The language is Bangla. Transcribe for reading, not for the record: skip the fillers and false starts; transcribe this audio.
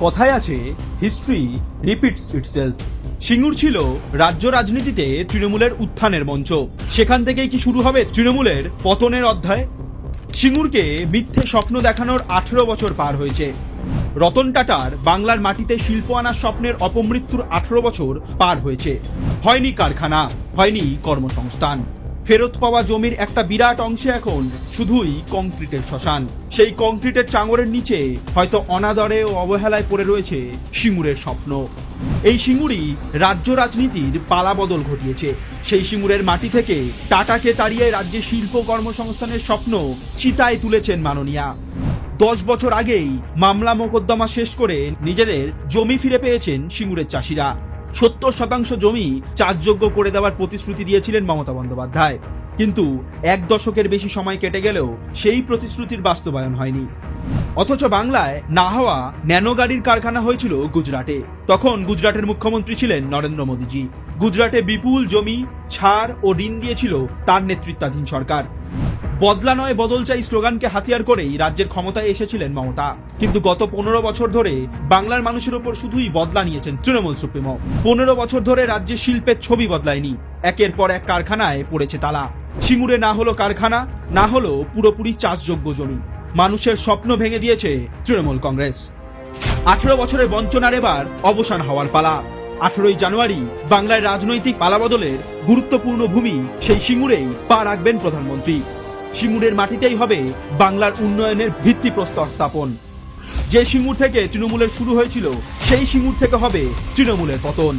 কথায় আছে, হিস্ট্রি রিপিটস ইটসেলফ। সিঙ্গুর ছিল রাজ্য রাজনীতিতে তৃণমূলের উত্থানের মঞ্চ। সেখান থেকেই কি শুরু হবে তৃণমূলের পতনের অধ্যায়? সিঙ্গুরকে মিথ্যে স্বপ্ন দেখানোর 18 বছর পার হয়েছে। রতন টাটার বাংলার মাটিতে শিল্প আনার স্বপ্নের অপমৃত্যুর 18 বছর পার হয়েছে। হয়নি কারখানা, হয়নি কর্মসংস্থান। ফেরত পাওয়া জমির একটা বিরাট অংশে এখন শুধুই কংক্রিটের শ্মশান। সেই কংক্রিটের চাঙরের নিচে হয়তো অনাদরে ও অবহেলায় পড়ে রয়েছে সিঙ্গুরের স্বপ্ন। এই সিঙ্গুরই রাজ্য রাজনীতির পালাবদল ঘটিয়েছে। সেই সিঙ্গুরের মাটি থেকে টাটাকে তাড়িয়ে রাজ্যে শিল্প কর্মসংস্থানের স্বপ্ন চিতায় তুলেছেন মাননীয়া। 10 বছর আগেই মামলা মোকদ্দমা শেষ করে নিজেদের জমি ফিরে পেয়েছেন সিঙ্গুরের চাষিরা। 70% জমি চাষযোগ্য করে দেওয়ার প্রতিশ্রুতি দিয়েছিলেন মমতা বন্দ্যোপাধ্যায়, কিন্তু 1 দশকের বেশি সময় কেটে গেলেও সেই প্রতিশ্রুতির বাস্তবায়ন হয়নি। অথচ বাংলায় না হওয়া ন্যানো গাড়ির কারখানা হয়েছিল গুজরাটে। তখন গুজরাটের মুখ্যমন্ত্রী ছিলেন নরেন্দ্র মোদীজি। গুজরাটে বিপুল জমি ছাড় ও ঋণ দিয়েছিল তার নেতৃত্বাধীন সরকার। বদলা নয় বদল চাই স্লোগানকে হাতিয়ার করেই রাজ্যের ক্ষমতায় এসেছিলেন মমতা। কিন্তু গত 15 বছর ধরে বাংলার মানুষের ওপর শুধুই বদলা নিয়েছেন তৃণমূল সুপ্রিমো। 15 বছর ধরে রাজ্যের শিল্পের ছবি বদলায়নি। একের পর এক কারখানায় পড়েছে তালা। সিঙ্গুরে না হলো কারখানা, না হলো পুরোপুরি চাষযোগ্য জমি। মানুষের স্বপ্ন ভেঙে দিয়েছে তৃণমূল কংগ্রেস। 18 বছরের বঞ্চনার এবার অবসান হওয়ার পালা। 18ই জানুয়ারি বাংলার রাজনৈতিক পালাবদলের গুরুত্বপূর্ণ ভূমি সেই সিঙ্গুরেই পা রাখবেন প্রধানমন্ত্রী। সিঙ্গুরের মাটিতেই হবে বাংলার উন্নয়নের ভিত্তিপ্রস্তর স্থাপন। যে সিঙ্গুর থেকে তৃণমূলের শুরু হয়েছিল, সেই সিঙ্গুর থেকে হবে তৃণমূলের পতন।